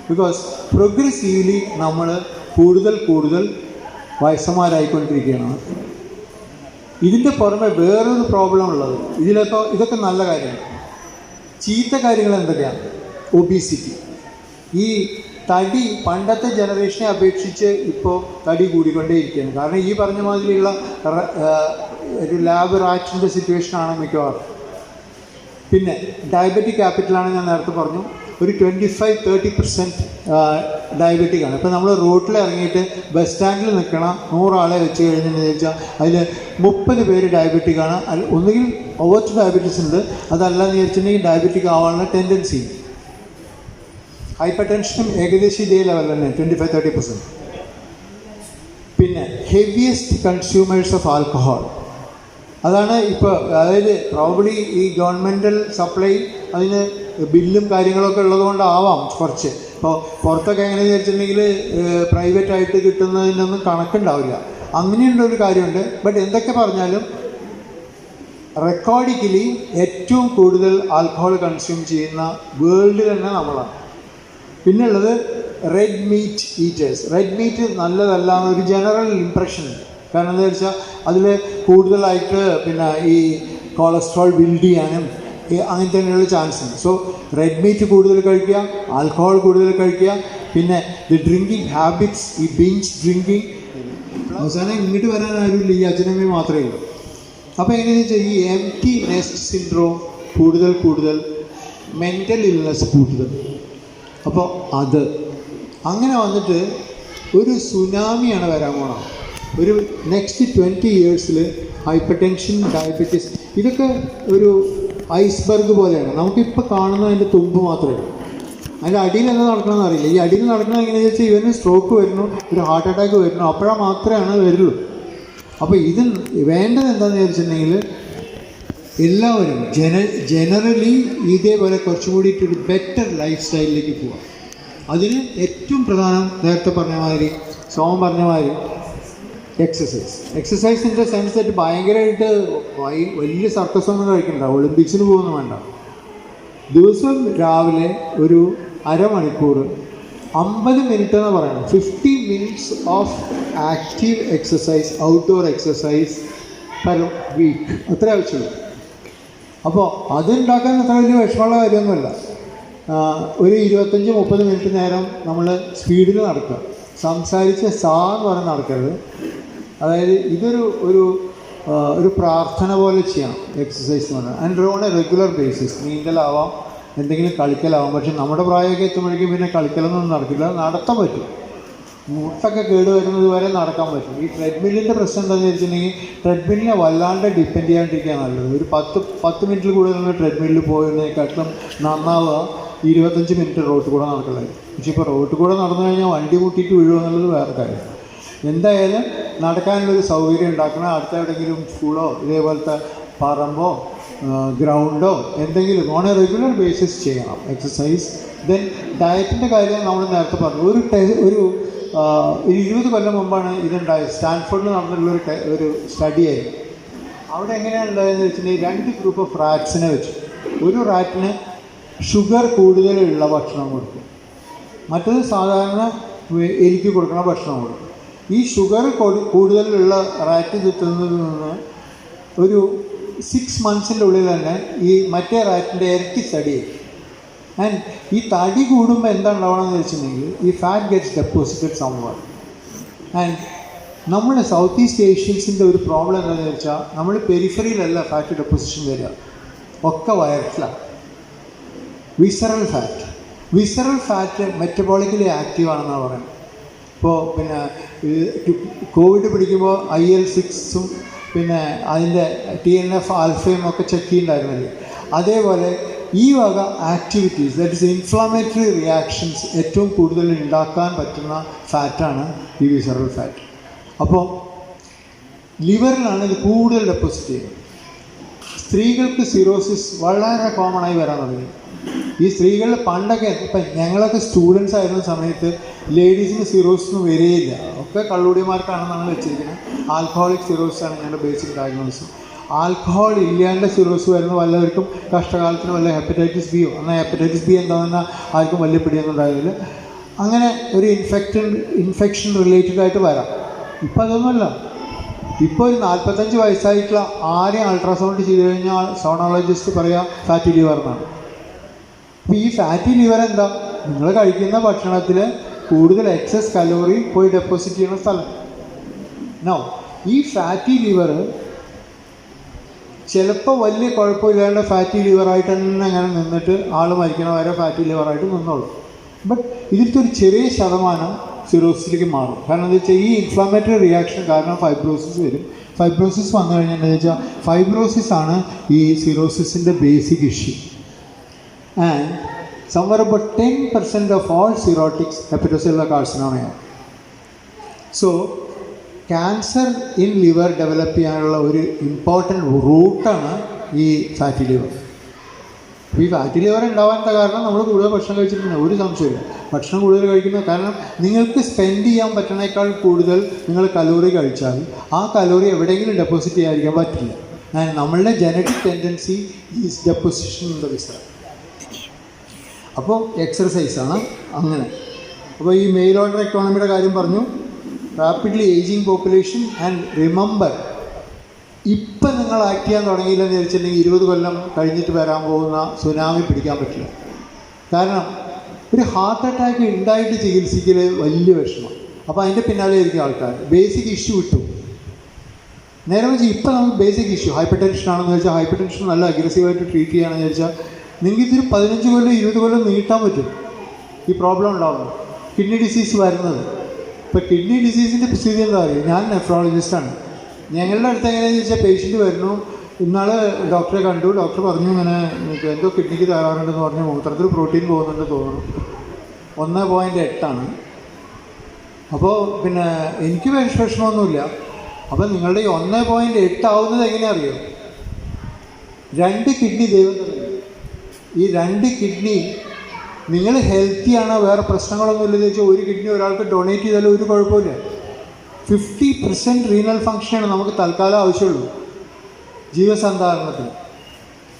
ബിക്കോസ് പ്രോഗ്രസീവ്ലി നമ്മൾ കൂടുതൽ വയസ്സന്മാരായിക്കൊണ്ടിരിക്കുകയാണ്. ഇതിൻ്റെ പുറമെ വേറൊരു പ്രോബ്ലം ഉള്ളത്, ഇതൊക്കെ നല്ല കാര്യമാണ്. ചീത്ത കാര്യങ്ങൾ എന്തൊക്കെയാണ്? ഒബീസിറ്റി. ഈ തടി പണ്ടത്തെ ജനറേഷനെ അപേക്ഷിച്ച് ഇപ്പോൾ തടി കൂടിക്കൊണ്ടേയിരിക്കുകയാണ്. കാരണം ഈ പറഞ്ഞ മാതിരിയുള്ള ഒരു ലാബ് റാറ്റിൻ്റെ സിറ്റുവേഷനാണ് മിക്കവാറും. പിന്നെ ഡയബറ്റിക് ക്യാപിറ്റലാണ് ഞാൻ നേരത്തെ പറഞ്ഞു. ഒരു 25-30% ഡയബറ്റിക്കാണ്. ഇപ്പോൾ നമ്മൾ റോട്ടിൽ ഇറങ്ങിയിട്ട് ബസ് സ്റ്റാൻഡിൽ നിൽക്കണം, 100 ആളെ വെച്ച് കഴിഞ്ഞെന്ന് ചോദിച്ചാൽ അതിൽ 30 പേര് ഡയബറ്റിക്കാണ്. ഒന്നുകിൽ ഓവർ ഡയബറ്റീസ് ഉണ്ട്, അതല്ലാന്ന് വിചാരിച്ചിട്ടുണ്ടെങ്കിൽ ഡയബറ്റിക് ആവാനുള്ള ടെൻഡൻസി. ഹൈപ്പർ ടെൻഷനും ഏകദേശം ഇതേ ലെവൽ തന്നെ, 25-30%. പിന്നെ ഹെവിയസ്റ്റ് കൺസ്യൂമേഴ്സ് ഓഫ് ആൽക്കഹോൾ, അതാണ് ഇപ്പോൾ. അതായത് പ്രോബ്ലി ഈ ഗവൺമെൻറ്റൽ സപ്ലൈ അതിന് ബില്ലും കാര്യങ്ങളൊക്കെ ഉള്ളതുകൊണ്ടാവാം കുറച്ച്. ഇപ്പോൾ പുറത്തൊക്കെ എങ്ങനെ വിചാരിച്ചിട്ടുണ്ടെങ്കിൽ പ്രൈവറ്റായിട്ട് കിട്ടുന്നതിനൊന്നും കണക്കുണ്ടാവില്ല. അങ്ങനെയുള്ളൊരു കാര്യമുണ്ട്. ബട്ട് എന്തൊക്കെ പറഞ്ഞാലും റെക്കോർഡിക്കലി ഏറ്റവും കൂടുതൽ ആൽക്കഹോൾ കൺസ്യൂം ചെയ്യുന്ന വേൾഡിൽ തന്നെ നമ്മളാണ്. പിന്നുള്ളത് red meat eaters. Red meat നല്ലതല്ല എന്നൊരു ജനറൽ ഇംപ്രഷൻ ഉണ്ട്. കാരണം എന്താ വെച്ചാൽ അതിൽ കൂടുതലായിട്ട് ഈ കൊളസ്ട്രോൾ ബിൽഡ് ചെയ്യാനും അങ്ങനെ തന്നെയുള്ള ചാൻസ് ഉണ്ട്. സോ റെഡ് മീറ്റ് കൂടുതൽ കഴിക്കുക, ആൽക്കഹോൾ കൂടുതൽ കഴിക്കുക. പിന്നെ ദി ഡ്രിങ്കിങ് ഹാബിറ്റ്സ്, ഈ ബിഞ്ച് ഡ്രിങ്കിങ്. അവസാനം ഇങ്ങോട്ട് വരാൻ ആരുമില്ല, ഈ അച്ഛനമ്മയും മാത്രമേ ഉള്ളൂ. അപ്പോൾ എങ്ങനെയാണെന്ന് വെച്ചാൽ ഈ എംപ്റ്റി നെസ്റ്റ് സിൻഡ്രോം കൂടുതൽ, മെൻ്റൽ ഇൽനെസ് കൂടുതൽ. അപ്പോൾ അത് അങ്ങനെ വന്നിട്ട് ഒരു സുനാമിയാണ് വരാൻ പോണത്. ഒരു നെക്സ്റ്റ് 20 ഇയേഴ്സിൽ ഹൈപ്പർ ടെൻഷൻ, ഡയബറ്റീസ്, ഇതൊക്കെ ഒരു ഐസ്ബർഗ് പോലെയാണ്. നമുക്കിപ്പോൾ കാണുന്നതിൻ്റെ തുമ്പ് മാത്രമേ ഉള്ളൂ. അതിൻ്റെ അടിയിൽ എന്താ നടക്കണമെന്ന് അറിയില്ല. ഈ അടിയിൽ നടക്കുന്നത് എങ്ങനെയാണെന്ന് വെച്ചാൽ ഇവന് സ്ട്രോക്ക് വരുന്നു, ഒരു ഹാർട്ട് അറ്റാക്ക് വരുന്നു, അപ്പോഴാണ് മാത്രമാണ് വരുള്ളൂ. അപ്പോൾ ഇത് വേണ്ടത് എന്താണെന്ന് വിചാരിച്ചിട്ടുണ്ടെങ്കിൽ എല്ലാവരും ജനറലി ഇതേപോലെ കുറച്ചും കൂടിയിട്ടൊരു ബെറ്റർ ലൈഫ് സ്റ്റൈലിലേക്ക് പോവാം. അതിന് ഏറ്റവും പ്രധാനം നേരത്തെ പറഞ്ഞ മാതിരി, സോമൻ പറഞ്ഞ മാതിരി എക്സസൈസിൻ്റെ സെൻസ് ആയിട്ട് ഭയങ്കരമായിട്ട് വലിയ സർക്കസൊന്നും കഴിക്കണ്ട, ഒളിമ്പിക്സിന് പോകുന്നു വേണ്ട. ദിവസം രാവിലെ ഒരു അരമണിക്കൂർ 50 മിനിറ്റ് എന്ന് പറയണം, 50 minutes of active exercise, outdoor exercise per week, അത്ര ആവശ്യമുള്ളൂ. അപ്പോൾ അതുണ്ടാക്കാൻ അത്ര വലിയ വിഷമമുള്ള കാര്യമൊന്നുമില്ല. ഒരു 25-30 മിനിറ്റ് നേരം നമ്മൾ സ്പീഡിൽ നടക്കുക, സംസാരിച്ച് എന്ന് പറഞ്ഞ് നടക്കരുത്. അതായത് ഇതൊരു ഒരു പ്രാർത്ഥന പോലെ ചെയ്യണം എക്സസൈസ് എന്ന് പറഞ്ഞാൽ. And on a regular basis. നീന്തലാവാം, എന്തെങ്കിലും കളിക്കലാവാം. പക്ഷെ നമ്മുടെ പ്രായമൊക്കെ എത്തുമ്പോഴേക്കും പിന്നെ കളിക്കലൊന്നും നടക്കില്ല, നടത്താൻ പറ്റും. മുട്ടൊക്കെ കേട് വരുന്നത് വരെ നടക്കാൻ പറ്റും. ഈ ട്രെഡ്മില്ലിൻ്റെ പ്രശ്നം എന്താണെന്ന് വെച്ചിട്ടുണ്ടെങ്കിൽ ട്രെഡ്മില്ലിനെ വല്ലാണ്ട് ഡിപ്പെൻഡ് ചെയ്യാണ്ടിരിക്കാൻ നല്ലത്. ഒരു 10 മിനിറ്റിൽ കൂടുതൽ ട്രെഡ്മില്ലിൽ പോയതിനേക്കാട്ടും നന്നാവുക 25 മിനിറ്റ് റോട്ടിൽ കൂടെ നടക്കുന്നത്. പക്ഷെ ഇപ്പോൾ റോട്ടിൽ കൂടെ നടന്നു കഴിഞ്ഞാൽ വണ്ടി മുട്ടിയിട്ട് വീഴുക എന്നുള്ളത് വേറെ കാര്യം. എന്തായാലും നടക്കാനുള്ളൊരു സൗകര്യം ഉണ്ടാക്കണം. അടുത്ത എവിടെയെങ്കിലും സ്കൂളോ ഇതേപോലത്തെ പറമ്പോ ഗ്രൗണ്ടോ എന്തെങ്കിലും ഓൺ എ റെഗുലർ ബേസിസ് ചെയ്യണം എക്സസൈസ്. ദെൻ ഡയറ്റിൻ്റെ കാര്യം നമ്മൾ നേരത്തെ പറഞ്ഞു. ഒരു 20 കൊല്ലം മുമ്പാണ് ഇതുണ്ടായത്. സ്റ്റാൻഫോർഡിൽ നടന്നിട്ടുള്ളൊരു ഒരു സ്റ്റഡിയായിരുന്നു. അവിടെ എങ്ങനെയാണ് ഉണ്ടായതെന്ന് വെച്ചിട്ടുണ്ടെങ്കിൽ 2 ഗ്രൂപ്പ് ഓഫ് റാറ്റ്സിനെ വെച്ചു. ഒരു റാറ്റിന് ഷുഗർ കൂടുതലുള്ള ഭക്ഷണം കൊടുക്കും, മറ്റത് സാധാരണ എലിക്ക് കൊടുക്കുന്ന ഭക്ഷണം കൊടുക്കും. ഈ ഷുഗർ കൂടുതലുള്ള റാറ്റ് ചുറ്റുന്നതിൽ നിന്ന് ഒരു 6 മന്ത്സിൻ്റെ ഉള്ളിൽ തന്നെ ഈ മറ്റേ റാറ്റിൻ്റെ ഇരട്ടി സ്റ്റഡി ചെയ്യും. ആൻഡ് ഈ തടി കൂടുമ്പോൾ എന്താ ഉണ്ടാവണമെന്ന് വെച്ചിട്ടുണ്ടെങ്കിൽ ഈ ഫാറ്റ് ഗെറ്റ്സ് ഡെപ്പോസിറ്റഡ് സംവർ. ആൻഡ് നമ്മുടെ സൗത്ത് ഈസ്റ്റ് ഏഷ്യൻസിൻ്റെ ഒരു പ്രോബ്ലം എന്താണെന്ന് വെച്ചാൽ നമ്മൾ പെരിഫറിയിലല്ല ഫാറ്റ് ഡെപ്പോസിഷൻ വരിക, ഒക്കെ വയറ്റിലാണ്. വിസറൽ ഫാറ്റ് മെറ്റബോളിക്കലി ആക്റ്റീവ് ആണെന്നാണ് പറയുന്നത്. ഇപ്പോൾ പിന്നെ കോവിഡ് പിടിക്കുമ്പോൾ IL-6 പിന്നെ അതിൻ്റെ TNF ആൽഫയും ഒക്കെ ചെക്ക് ചെയ്യുന്നുണ്ടായിരുന്നില്ലേ, അതേപോലെ ഈ വക activities, that is inflammatory reactions ഏറ്റവും കൂടുതൽ ഉണ്ടാക്കാൻ പറ്റുന്ന ഫാറ്റാണ് ഈ വിസറൽ ഫാറ്റ്. അപ്പോൾ ലിവറിലാണ് ഇത് കൂടുതൽ ഡെപ്പോസിറ്റ് ചെയ്യുന്നത്. സ്ത്രീകൾക്ക് സിറോസിസ് വളരെ കോമൺ ആയി വരാൻ തുടങ്ങി. ഈ സ്ത്രീകൾ പണ്ടൊക്കെ, ഇപ്പം ഞങ്ങളൊക്കെ സ്റ്റുഡൻസ് ആയിരുന്ന സമയത്ത് ലേഡീസിന് സിറോസിന് വരികയില്ല, ഒക്കെ കള്ളുടിമാർക്കാണെന്നാണ് വെച്ചിരിക്കുന്നത്. ആൽക്കഹോളിക് സിറോസിസ് ആണ് ഞങ്ങളുടെ ബേസിക് ഡയഗ്നോസിസ്. ആൽക്കഹോൾ ഇല്ലാണ്ട് സിറോസ് വരുന്ന വല്ലവർക്കും കഷ്ടകാലത്തിന് വല്ല ഹെപ്പറ്റൈറ്റിസ് ബിയോ, എന്നാൽ ഹെപ്പറ്റൈറ്റിസ് ബി എന്താണെന്ന് ആർക്കും വലിയ പിടിയൊന്നും ഉണ്ടായതില്ല. അങ്ങനെ ഒരു ഇൻഫെക്ഷൻ റിലേറ്റഡ് ആയിട്ട് വരാം. ഇപ്പം അതൊന്നുമല്ല. ഇപ്പോൾ ഒരു 45 വയസ്സായിട്ടുള്ള ആരെയും അൾട്രാസൗണ്ട് ചെയ്ത് കഴിഞ്ഞാൽ സോണോളജിസ്റ്റ് പറയുക ഫാറ്റി ലിവർ എന്നാണ്. അപ്പോൾ ഈ ഫാറ്റി ലിവർ എന്താ? നിങ്ങൾ കഴിക്കുന്ന ഭക്ഷണത്തിൽ കൂടുതൽ എക്സസ് കലോറി പോയി ഡെപ്പോസിറ്റ് ചെയ്യുന്ന സ്ഥലം. നോ, ഈ ഫാറ്റി ലിവർ ചിലപ്പോൾ വലിയ കുഴപ്പമില്ലാണ്ട് ഫാറ്റി ലിവറായിട്ട് തന്നെ അങ്ങനെ നിന്നിട്ട് ആൾ മരിക്കണ വരെ ഫാറ്റി ലിവറായിട്ട് നിന്നോളൂ. ബട്ട് ഇതിലത്തെ ഒരു ചെറിയ ശതമാനം സിറോസിലേക്ക് മാറും. കാരണം എന്താ വെച്ചാൽ ഈ ഇൻഫ്ലമേറ്ററി റിയാക്ഷൻ കാരണം ഫൈബ്രോസിസ് വരും. ഫൈബ്രോസിസ് വന്നു കഴിഞ്ഞാൽ എന്താ വെച്ചാൽ ഫൈബ്രോസിസ് ആണ് ഈ സിറോസിസിൻ്റെ basic issue. And somewhere about 10% of all cirrhotics hepatocellular carcinoma. So cancer in liver develop ചെയ്യാനുള്ള ഒരു ഇമ്പോർട്ടൻറ്റ് റൂട്ടാണ് ഈ ഫാറ്റി ലിവർ. ഈ ഫാറ്റി ലിവർ ഉണ്ടാവാനുള്ള കാരണം നമ്മൾ കൂടുതൽ ഭക്ഷണം കഴിച്ചിട്ടുണ്ട്, ഒരു സംശയമില്ല. ഭക്ഷണം കൂടുതൽ കഴിക്കുന്നത് കാരണം നിങ്ങൾക്ക് സ്പെൻഡ് ചെയ്യാൻ പറ്റുന്നതിനേക്കാൾ കൂടുതൽ നിങ്ങൾ കലോറി കഴിച്ചാൽ ആ കലോറി എവിടെയെങ്കിലും ഡെപ്പോസിറ്റ് ചെയ്യാതിരിക്കാൻ പറ്റില്ല. നമ്മളുടെ genetic tendency is deposition in the visor. അപ്പോൾ എക്സർസൈസാണ് അങ്ങനെ. അപ്പോൾ ഈ മെയിൽ ഓർഡർ എക്കോണമിയുടെ കാര്യം പറഞ്ഞു. Rapidly ageing population. And remember, ഇപ്പം നിങ്ങൾ ആക്ട് ചെയ്യാൻ തുടങ്ങിയില്ലെന്ന് വിചാരിച്ചിട്ടുണ്ടെങ്കിൽ 20 കൊല്ലം കഴിഞ്ഞിട്ട് വരാൻ പോകുന്ന സുനാമി പിടിക്കാൻ പറ്റില്ല. കാരണം ഒരു ഹാർട്ട് അറ്റാക്ക് ഉണ്ടായിട്ട് ചികിത്സിക്കൽ വലിയ വിഷമം. അപ്പോൾ അതിൻ്റെ പിന്നാലെ ആയിരിക്കും ആൾക്കാർ. ബേസിക് ഇഷ്യൂ വിട്ടു. നേരെ വെച്ചാൽ ഇപ്പം നമുക്ക് ബേസിക് ഇഷ്യൂ ഹൈപ്പർ ടെൻഷൻ ആണെന്ന് വെച്ചാൽ ഹൈപ്പർ ടെൻഷൻ നല്ല അഗ്രസീവായിട്ട് ട്രീറ്റ് ചെയ്യുകയാണെന്ന് വെച്ചാൽ നിങ്ങൾക്ക് ഇതൊരു 15 കൊല്ലം 20 കൊല്ലം നീട്ടാൻ പറ്റും ഈ പ്രോബ്ലം ഉണ്ടാകുന്നത്. കിഡ്നി ഡിസീസ് വരുന്നത്. ഇപ്പോൾ കിഡ്നി ഡിസീസിൻ്റെ സ്ഥിതി എന്താ പറയുക? ഞാൻ നെഫ്രോളജിസ്റ്റാണ്. ഞങ്ങളുടെ അടുത്ത് എങ്ങനെയാണെന്ന് ചോദിച്ചാൽ പേഷ്യൻറ്റ് വരുന്നു, ഇന്നാൾ ഡോക്ടറെ കണ്ടു, ഡോക്ടർ പറഞ്ഞു ഇങ്ങനെ എന്തോ കിഡ്നിക്ക് തയ്യാറുണ്ടെന്ന് പറഞ്ഞു, മൂത്രത്തിൽ പ്രോട്ടീൻ പോകുന്നുണ്ട് തോന്നുന്നു, 1.8 അപ്പോൾ പിന്നെ എനിക്ക് വിഷമമൊന്നുമില്ല. അപ്പോൾ നിങ്ങളുടെ ഈ 1.8 ആവുന്നത് എങ്ങനെയാ അറിയോ? 2 കിഡ്നി ദൈവം തന്നെ. ഈ 2 കിഡ്നി നിങ്ങൾ ഹെൽത്തിയാണോ, വേറെ പ്രശ്നങ്ങളൊന്നും ഇല്ലെന്ന് വെച്ചാൽ ഒരു കിഡ്നി ഒരാൾക്ക് ഡൊണേറ്റ് ചെയ്താലും ഒരു കുഴപ്പമില്ല. 50% റീനൽ ഫങ്ഷനാണ് നമുക്ക് തൽക്കാലം ആവശ്യമുള്ളൂ ജീവസന്ധാരണത്തിന്.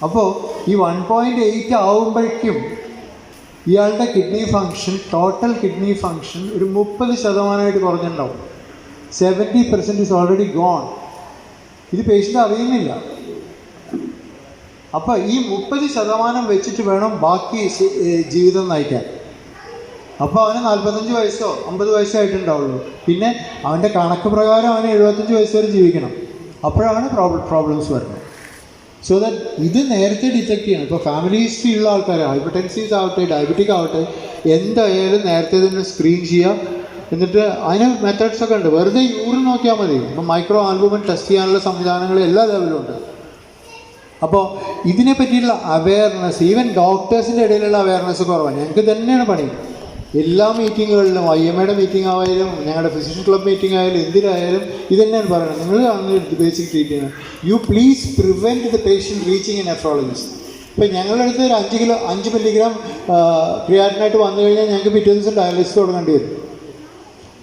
അപ്പോൾ ഈ 1.8 ആവുമ്പോഴേക്കും ഇയാളുടെ kidney function, total kidney function ഒരു 30% കുറഞ്ഞിട്ടുണ്ടാവും. 70% ഈസ് ഓൾറെഡി ഗോൺ. ഇത് പേഷ്യൻ്റ് അറിയുന്നില്ല. അപ്പോൾ ഈ 30% വെച്ചിട്ട് വേണം ബാക്കി ജീവിതം നയിക്കാൻ. അപ്പോൾ അവന് 45 വയസ്സോ 50 വയസ്സോ ആയിട്ടുണ്ടാവുള്ളൂ. പിന്നെ അവൻ്റെ കണക്ക് പ്രകാരം അവന് 75 വയസ്സ് വരെ ജീവിക്കണം. അപ്പോഴാണ് പ്രോബ്ലംസ് വരുന്നത്. സോ ദാറ്റ് ഇത് നേരത്തെ ഡിറ്റക്ട് ചെയ്യണം. ഇപ്പോൾ ഫാമിലി ഹിസ്റ്ററി ഉള്ള ആൾക്കാർ, ഹൈപ്പർ ടെൻസീസ് ആവട്ടെ, ഡയബറ്റിക് ആവട്ടെ, എന്തായാലും നേരത്തെ തന്നെ സ്ക്രീൻ ചെയ്യുക. എന്നിട്ട് അതിന് മെത്തേഡ്സൊക്കെ ഉണ്ട്. വെറുതെ യൂറിൻ നോക്കിയാൽ മതി. ഇപ്പോൾ മൈക്രോ ആൽബുമിൻ ടെസ്റ്റ് ചെയ്യാനുള്ള സംവിധാനങ്ങൾ എല്ലാ ലെവലും ഉണ്ട്. അപ്പോൾ ഇതിനെ പറ്റിയിട്ടുള്ള അവയർനെസ്, ഈവൻ ഡോക്ടേഴ്സിൻ്റെ ഇടയിലുള്ള അവയർനെസ് കുറവാണ്. ഞങ്ങൾക്ക് തന്നെയാണ് പണി. എല്ലാ മീറ്റിങ്ങുകളിലും, IMAയുടെ മീറ്റിംഗ് ആയാലും ഞങ്ങളുടെ ഫിസിഷ്യൻ ക്ലബ് മീറ്റിംഗ് ആയാലും എന്തിനായാലും ഇത് തന്നെയാണ് പറയുന്നത്. നിങ്ങൾ കാണുന്ന ബേസിക് ട്രീറ്റ് ചെയ്യുന്നത്, you please prevent the patient reaching A nephrologist. ഇപ്പോൾ ഞങ്ങളുടെ അടുത്ത് ഒരു 5 മില്ലിഗ്രാം ക്രിയാറ്റിനായിട്ട് വന്നു കഴിഞ്ഞാൽ ഞങ്ങൾക്ക് പിറ്റേ ദിവസം ഡയാലിസിസ് തുടങ്ങേണ്ടി വരും.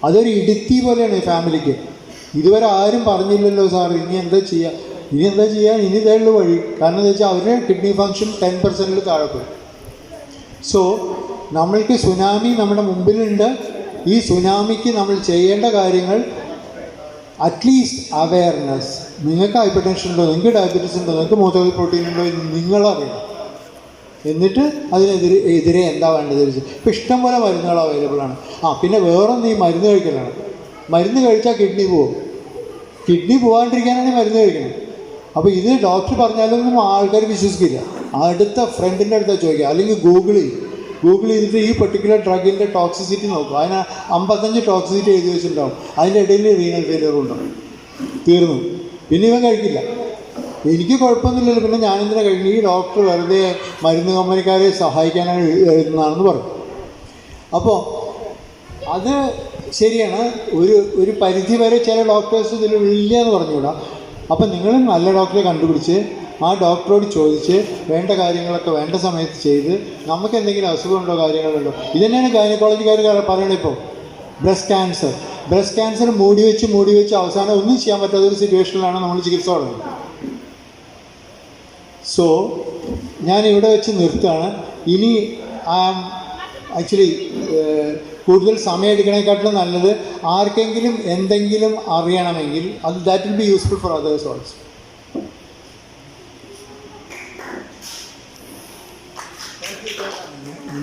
അതൊരു ഇടുത്തി പോലെയാണ് ഫാമിലിക്ക്. ഇതുവരെ ആരും പറഞ്ഞില്ലല്ലോ സാർ ഇനി എന്താ ചെയ്യുക, ഇനി ഇതേയുള്ള വഴി. കാരണം എന്താ വെച്ചാൽ അവരുടെ കിഡ്നി ഫങ്ഷൻ 10% താഴെ പോയി. സോ നമ്മൾക്ക് സുനാമി നമ്മുടെ മുമ്പിലുണ്ട്. ഈ സുനാമിക്ക് നമ്മൾ ചെയ്യേണ്ട കാര്യങ്ങൾ അറ്റ്ലീസ്റ്റ് അവയർനെസ്. നിങ്ങൾക്ക് ഹൈപ്പർ ടെൻഷൻ ഉണ്ടോ, നിങ്ങൾക്ക് ഡയബറ്റീസ് ഉണ്ടോ, നിങ്ങൾക്ക് മൂത്രത്തിൽ പ്രോട്ടീൻ ഉണ്ടോ എന്ന് നിങ്ങളറിയണം. എന്നിട്ട് എതിരെ എന്താ വേണ്ടത് വെച്ച്. ഇപ്പോൾ ഇഷ്ടംപോലെ മരുന്നുകൾ അവൈലബിൾ ആണ്. പിന്നെ വേറൊന്ന് ഈ മരുന്ന് കഴിക്കലാണ്. മരുന്ന് കഴിച്ചാൽ കിഡ്നി പോകും. കിഡ്നി പോകാണ്ടിരിക്കാനാണ് മരുന്ന് കഴിക്കുന്നത്. അപ്പോൾ ഇത് ഡോക്ടർ പറഞ്ഞാലൊന്നും ആൾക്കാർ വിശ്വസിക്കില്ല. അടുത്ത ഫ്രണ്ടിൻ്റെ അടുത്ത് ചോദിക്കുക, അല്ലെങ്കിൽ ഗൂഗിൾ ചെയ്തിട്ട് ഈ പെർട്ടിക്കുലർ ഡ്രഗിൻ്റെ ടോക്സിസിറ്റി നോക്കും. അതിന് 55 ടോക്സിസിറ്റി എഴുതി വെച്ചിട്ടുണ്ടാവും. അതിൻ്റെ ഇടയിൽ റീനൽ ഫെയിലിയർ ഉണ്ടാവും. തീർന്നു. പിന്നെ ഇവൻ കഴിക്കില്ല. എനിക്ക് കുഴപ്പമൊന്നുമില്ലല്ലോ, പിന്നെ ഞാനെന്തിനാ കഴിക്കും? ഈ ഡോക്ടർ വെറുതെ മരുന്ന് കമ്പനിക്കാരെ സഹായിക്കാനാണ് എഴുതുന്നതാണെന്ന് പറഞ്ഞു. അപ്പോൾ അത് ശരിയാണ്. ഒരു പരിധി വരെ ചില ഡോക്ടേഴ്സ് ഇതിൽ ഇല്ല എന്ന് പറഞ്ഞുകൂടാ. അപ്പം നിങ്ങൾ നല്ല ഡോക്ടറെ കണ്ടുപിടിച്ച് ആ ഡോക്ടറോട് ചോദിച്ച് വേണ്ട കാര്യങ്ങളൊക്കെ വേണ്ട സമയത്ത് ചെയ്ത് നമുക്ക് എന്തെങ്കിലും അസുഖമുണ്ടോ കാര്യങ്ങളുണ്ടോ. ഇതന്നെയാണ് ഗൈനക്കോളജിക്കാർ പറയണത്. ഇപ്പോൾ ബ്രസ്റ്റ് ക്യാൻസർ മൂടി വെച്ച് അവസാനം ഒന്നും ചെയ്യാൻ പറ്റാത്തൊരു സിറ്റുവേഷനിലാണ് നമ്മൾ ചികിത്സ തുടങ്ങുന്നത്. സോ ഞാൻ ഇവിടെ വെച്ച് നിർത്തുകയാണ്. ഇനി ആക്ച്വലി കൂടുതൽ സമയം എടുക്കണേക്കാട്ടിലും നല്ലത് ആർക്കെങ്കിലും എന്തെങ്കിലും അറിയണമെങ്കിൽ അത് that will be useful for others also.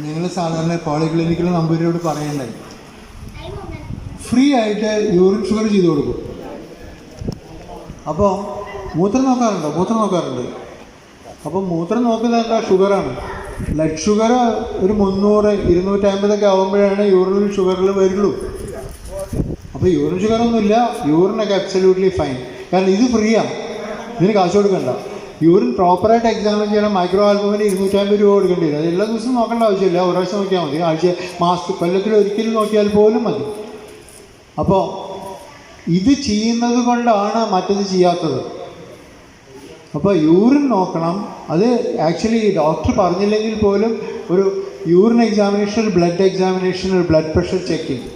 നിങ്ങൾ സാധാരണ പോളിക്ലിനിക്കിൽ നമ്പൂരിനോട് പറയണ്ടായി ഫ്രീ ആയിട്ട് യൂറിൻ ഷുഗർ ചെയ്ത് കൊടുക്കും. അപ്പോൾ മൂത്രം നോക്കാറുണ്ട്. അപ്പോൾ മൂത്രം നോക്കുന്നത് എന്താ? ഷുഗറാണ്. ബ്ലഡ് ഷുഗർ ഒരു 300, 250 ആകുമ്പോഴാണ് യൂറിൻ ഷുഗറിൽ വരുള്ളൂ. അപ്പോൾ യൂറിൻ ഷുഗറൊന്നുമില്ല, യൂറിനൊക്കെ അബ്സല്യൂട്ട്ലി ഫൈൻ. കാരണം ഇത് ഫ്രീയാണ്, ഇതിന് കാശ് കൊടുക്കണ്ട. യൂറിൻ പ്രോപ്പറായിട്ട് എക്സാമിൻ ചെയ്യണം. മൈക്രോ ആൽബുമിന് 250 രൂപ കൊടുക്കേണ്ടി വരും. അത് എല്ലാ ദിവസവും നോക്കേണ്ട ആവശ്യമില്ല, ഒരു പ്രാവശ്യം നോക്കിയാൽ മതി. കൊല്ലത്തിൽ ഒരിക്കലും നോക്കിയാൽ പോലും മതി. അപ്പോൾ ഇത് ചെയ്യുന്നത് കൊണ്ടാണ് മറ്റത് ചെയ്യാത്തത്. അപ്പോൾ യൂറിൻ നോക്കണം. അത് ആക്ച്വലി ഡോക്ടർ പറഞ്ഞില്ലെങ്കിൽ പോലും ഒരു യൂറിൻ എക്സാമിനേഷൻ, ബ്ലഡ് എക്സാമിനേഷൻ, ഒരു ബ്ലഡ് പ്രഷർ ചെക്കിങ്.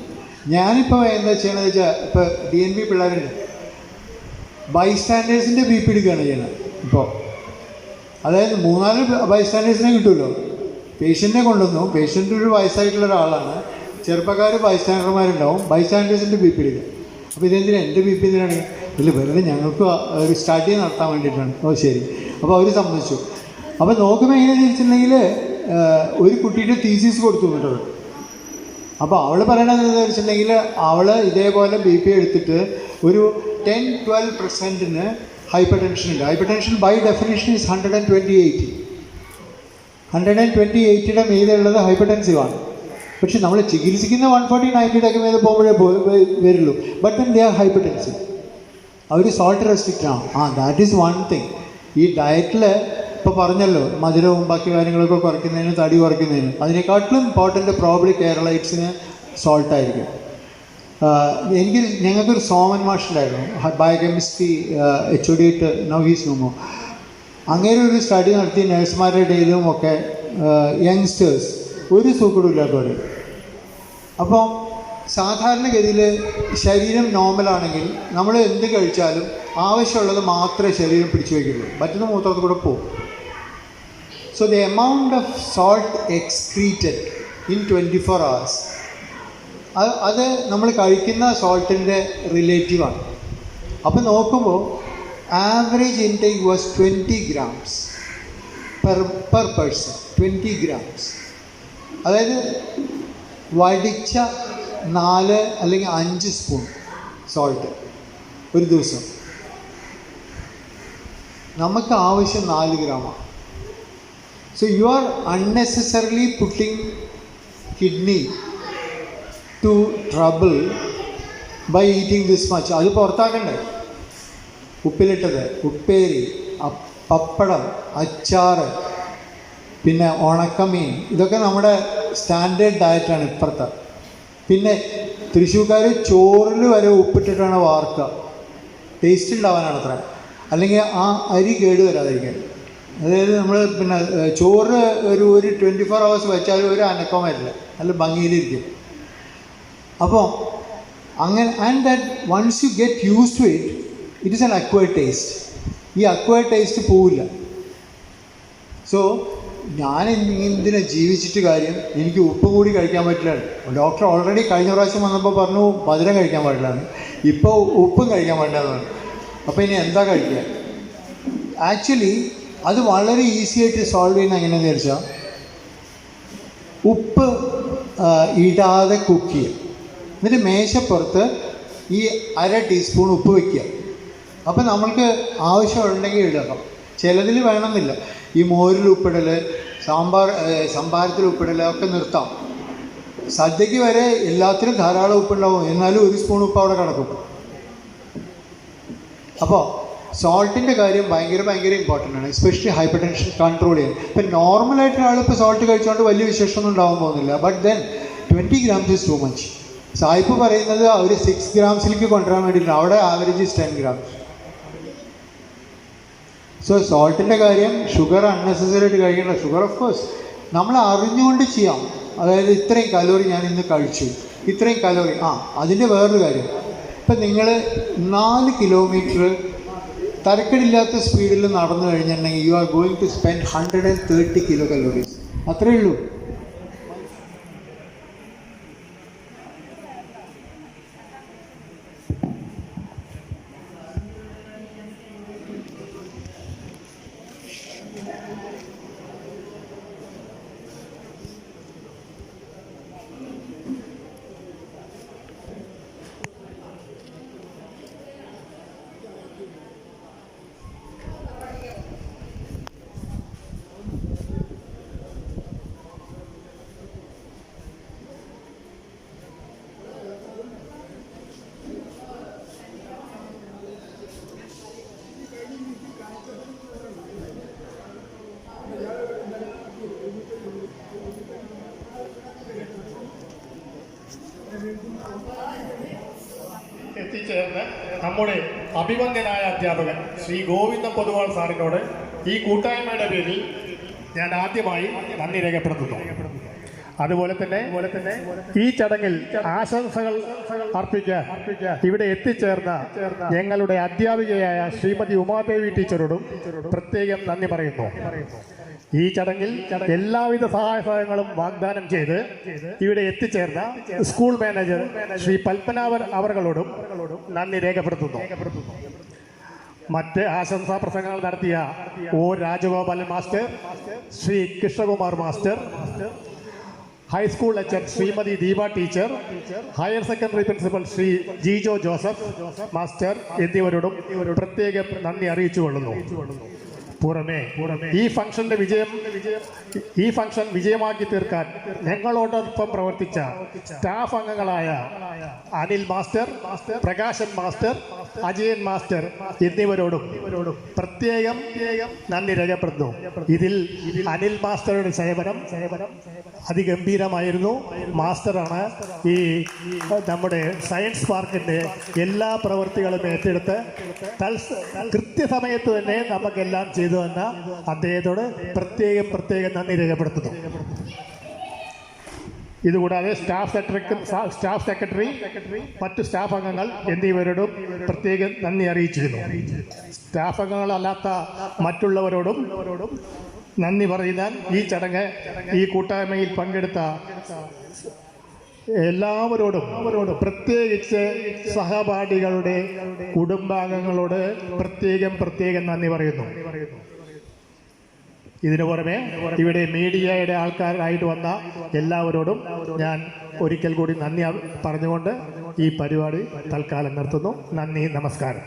ഞാനിപ്പോൾ എന്താ ചെയ്യണമെന്ന് വെച്ചാൽ, ഇപ്പോൾ DNB പിള്ളേരുണ്ട്, ബൈസ്റ്റാൻഡേഴ്സിൻ്റെ BP എടുക്കുകയാണ് ചെയ്യുന്നത്. ഇപ്പോൾ അതായത് 3-4 ബൈസ്റ്റാൻഡേഴ്സിനെ കിട്ടുമല്ലോ. പേഷ്യൻറ്റിനെ കൊണ്ടുവന്നു. പേഷ്യൻ്റ് ഒരു വയസ്സായിട്ടുള്ള ഒരാളാണ്. ചെറുപ്പക്കാർ ബൈസ്റ്റാൻഡർമാരുണ്ടാവും. ബൈസ്റ്റാൻഡേഴ്സിൻ്റെ BP എടുക്കുക. അപ്പോൾ ഇതെന്തിനാണ് എൻ്റെ BP എന്തിനാണ്? ഇല്ല, വെറുതെ ഞങ്ങൾക്ക് ഒരു സ്റ്റഡി നടത്താൻ വേണ്ടിയിട്ടാണ്. ഓ ശരി. അപ്പോൾ അവർ സമ്മതിച്ചു. അപ്പോൾ നോക്കുമ്പോൾ എങ്ങനെയാണെന്ന് വെച്ചിട്ടുണ്ടെങ്കിൽ ഒരു കുട്ടിയുടെ തീസീസ് കൊടുത്തു കേട്ടോ. അപ്പോൾ അവൾ പറയണത് എന്താണെന്ന് വെച്ചിട്ടുണ്ടെങ്കിൽ അവൾ ഇതേപോലെ BP എടുത്തിട്ട് ഒരു 10-12% ഹൈപ്പർ ടെൻഷൻ ഉണ്ട്. Hyper tension by definition is 120/80. 120/80 മീതെയുള്ളത് ഹൈപ്പർ ടെൻസീവാണ്. പക്ഷെ നമ്മൾ ചികിത്സിക്കുന്ന 140-90 മീതെ പോകുമ്പോഴേ വരുള്ളൂ. But then they are hyper tensive. അവർ സോൾട്ട് റെസ്ട്രിക്റ്റ് ആണ്. That is one thing. ഈ ഡയറ്റിൽ ഇപ്പോൾ പറഞ്ഞല്ലോ, മധുരവും ബാക്കി കാര്യങ്ങളൊക്കെ കുറയ്ക്കുന്നതിന്, തടി കുറയ്ക്കുന്നതിന്, അതിനെക്കാട്ടിലും ഇമ്പോർട്ടൻ്റ് പ്രോബ്ലി കേരളൈറ്റ്സിന് സോൾട്ടായിരിക്കും. ഞങ്ങൾക്കൊരു സോമൻ മാഷുണ്ടായിരുന്നു, biochemistry HOD now he's no more. അങ്ങനെ ഒരു സ്റ്റഡി നടത്തി നഴ്സുമാരുടെ ഇടയിലും ഒക്കെ യങ്സ്റ്റേഴ്സ് ഒരു സൂക്കടും ഇല്ലാത്തവർ. അപ്പോൾ സാധാരണഗതിയിൽ ശരീരം നോർമലാണെങ്കിൽ നമ്മൾ എന്ത് കഴിച്ചാലും ആവശ്യമുള്ളത് മാത്രമേ ശരീരം പിടിച്ചു വയ്ക്കുള്ളൂ, മറ്റൊന്ന് മൂത്രത്തിൽ കൂടെ പോകും. So the amount of salt excreted in 24 hours, അത് നമ്മൾ കഴിക്കുന്ന സോൾട്ടിൻ്റെ റിലേറ്റീവാണ്. അപ്പോൾ നോക്കുമ്പോൾ average intake was 20 grams per person. 20 grams, അതായത് വടിച്ച 4 അല്ലെങ്കിൽ 5 സ്പൂൺ സോൾട്ട് ഒരു ദിവസം. നമുക്ക് ആവശ്യം 4 ഗ്രാമാണ്. So you are unnecessarily putting kidney to trouble by eating this much. അത് പുറത്താക്കണ്ടേ? ഉപ്പിലിട്ടത്, ഉപ്പേരി, പപ്പടം, അച്ചാറ്, പിന്നെ ഉണക്കമീൻ, ഇതൊക്കെ നമ്മുടെ സ്റ്റാൻഡേർഡ് ഡയറ്റാണ് ഇപ്പുറത്തെ. പിന്നെ തൃശ്ശൂർക്കാർ ചോറിൽ വരെ ഉപ്പിട്ടിട്ടാണ് വാർക്കുക, ടേസ്റ്റ് ഉണ്ടാവാനാണ് അത്ര, അല്ലെങ്കിൽ ആ അരി കേട് വരാതിരിക്കാൻ. അതായത് നമ്മൾ പിന്നെ ചോറ് ഒരു 24 hours വെച്ചാലും ഒരു അനക്കം വരില്ല, നല്ല ഭംഗിയിലിരിക്കും. അപ്പോൾ അങ്ങനെ, and that once you get use to it, it is an acquired taste. ഈ അക്വയർഡ് ടേസ്റ്റ് പോവില്ല. സോ ഞാൻ എന്തിനാ ജീവിച്ചിട്ട് കാര്യം? എനിക്ക് ഉപ്പ് കൂടി കഴിക്കാൻ പറ്റില്ല. ഡോക്ടർ ഓൾറെഡി കഴിഞ്ഞ പ്രാവശ്യം വന്നപ്പോൾ പറഞ്ഞു മധുരം കഴിക്കാൻ പാടില്ലാന്ന്, ഇപ്പോൾ ഉപ്പും കഴിക്കാൻ പാടില്ലാന്ന്. അപ്പോൾ ഇനി എന്താ കഴിക്കുക? ആക്ച്വലി അത് വളരെ ഈസി ആയിട്ട് സോൾവ് ചെയ്യുന്ന എങ്ങനെയാണെന്ന് വെച്ചാൽ, ഉപ്പ് ഇടാതെ കുക്ക് ചെയ്യുക. എന്നിട്ട് മേശപ്പുറത്ത് ഈ 1/2 ടീസ്പൂൺ ഉപ്പ് വയ്ക്കുക. അപ്പം നമ്മൾക്ക് ആവശ്യമുണ്ടെങ്കിൽ ഇടണം. ചിലതിൽ വേണമെന്നില്ല. ഈ മോരിൽ ഉപ്പിടൽ, സംഭാരത്തിൽ ഉപ്പിടൽ ഒക്കെ നിർത്താം. സദ്യക്ക് വരെ എല്ലാത്തിനും ധാരാളം ഉപ്പുണ്ടാവും, എന്നാലും ഒരു സ്പൂൺ ഉപ്പ് അവിടെ കിടക്കും. അപ്പോൾ സോൾട്ടിൻ്റെ കാര്യം ഭയങ്കര ഇമ്പോർട്ടൻ്റ് ആണ്, എസ്പെഷ്യലി ഹൈപ്പർ ടെൻഷൻ കൺട്രോൾ ചെയ്യാൻ. ഇപ്പം നോർമലായിട്ട് ആളിപ്പോൾ സോൾട്ട് കഴിച്ചുകൊണ്ട് വലിയ വിശേഷമൊന്നും ഉണ്ടാവാൻ പോകുന്നില്ല. But then 20 grams is too much. സായിപ്പ് പറയുന്നത് അവർ 6 grams കൊണ്ടുവരാൻ വേണ്ടിയിട്ടാണ്. അവിടെ ആവറേജ് ഈസ് 10 grams. സോ സോൾട്ടിൻ്റെ കാര്യം, ഷുഗർ അൺനെസസറി ആയിട്ട് കഴിക്കേണ്ട. ഷുഗർ ഓഫ് കോഴ്സ് നമ്മൾ അറിഞ്ഞുകൊണ്ട് ചെയ്യാം. അതായത് ഇത്രയും കലോറി ഞാൻ ഇന്ന് കഴിച്ചു, ഇത്രയും കലോറി. അതിൻ്റെ വേറൊരു കാര്യം, ഇപ്പം നിങ്ങൾ 4 kilometer തരക്കേടില്ലാത്ത സ്പീഡിൽ നടന്നു കഴിഞ്ഞിട്ടുണ്ടെങ്കിൽ you are going to spend 130 kilocalories. അത്രയേ ഉള്ളൂ. എത്തിച്ചേർന്ന് നമ്മുടെ അഭിവന്ദ്യനായ അധ്യാപകൻ ശ്രീ ഗോവിന്ദ പൊതുവാൾ സാറിനോട് ഈ കൂട്ടായ്മയുടെ പേരിൽ ഞാൻ ആദ്യമായി നന്ദി രേഖപ്പെടുത്തുന്നു. അതുപോലെ തന്നെ ഈ ചടങ്ങിൽ ആശംസകൾ അർപ്പിക്കാൻ ഇവിടെ എത്തിച്ചേർന്ന ഞങ്ങളുടെ അധ്യാപികയായ ശ്രീമതി ഉമാദേവി ടീച്ചറോടും പ്രത്യേകം നന്ദി പറയുന്നു. ഈ ചടങ്ങിൽ എല്ലാവിധ സഹായങ്ങളും വാഗ്ദാനം ചെയ്ത് ഇവിടെ എത്തിച്ചേർന്ന സ്കൂൾ മാനേജർ ശ്രീ പത്മനാഭൻ അവരോടും നന്ദി രേഖപ്പെടുത്തുന്നു. മറ്റ് ആശംസാ പ്രസംഗങ്ങൾ നടത്തിയ O Rajagopalan master, Shri Krishnakumar master, high school H Shrimati Deepa teacher, higher secondary principal Shri Jijo Joseph master എന്നിവരോടും പ്രത്യേകം നന്ദി അറിയിച്ചുകൊള്ളുന്നു. പുറമെ ഈ ഫംഗ്ഷൻ വിജയമാക്കി തീർക്കാൻ ഞങ്ങളോടൊപ്പം പ്രവർത്തിച്ച സ്റ്റാഫ് അംഗങ്ങളായ Anil master, Prakashan master, Ajayan master എന്നിവരോടും പ്രത്യേകം നന്ദി രേഖപ്പെടുന്നു. ഇതിൽ അനിൽ മാസ്റ്ററുടെ സേവനം അതിഗംഭീരമായിരുന്നു. മാസ്റ്ററാണ് ഈ നമ്മുടെ സയൻസ് പാർക്കിൻ്റെ എല്ലാ പ്രവൃത്തികളും ഏറ്റെടുത്ത് കൃത്യസമയത്ത് തന്നെ നമുക്കെല്ലാം ചെയ്തു തന്ന അദ്ദേഹത്തോട് പ്രത്യേകം നന്ദി രേഖപ്പെടുത്തുന്നു. ഇതുകൂടാതെ സ്റ്റാഫ് സെക്രട്ടറി, മറ്റു സ്റ്റാഫ് അംഗങ്ങൾ എന്നിവരോടും പ്രത്യേകം നന്ദി അറിയിച്ചിരുന്നു. സ്റ്റാഫ് അംഗങ്ങളല്ലാത്ത മറ്റുള്ളവരോടും നന്ദി പറയുവാൻ ഈ ചടങ്ങ്, ഈ കൂട്ടായ്മയിൽ പങ്കെടുത്ത എല്ലാവരോടും പ്രത്യേകിച്ച് സഹപാഠികളുടെ കുടുംബാംഗങ്ങളോട് പ്രത്യേകം നന്ദി പറയുന്നു. ഇതിനു പുറമെ ഇവിടെ മീഡിയയുടെ ആൾക്കാരായിട്ട് വന്ന എല്ലാവരോടും ഞാൻ ഒരിക്കൽ കൂടി നന്ദി പറഞ്ഞുകൊണ്ട് ഈ പരിപാടി തൽക്കാലം നിർത്തുന്നു. നന്ദി, നമസ്കാരം.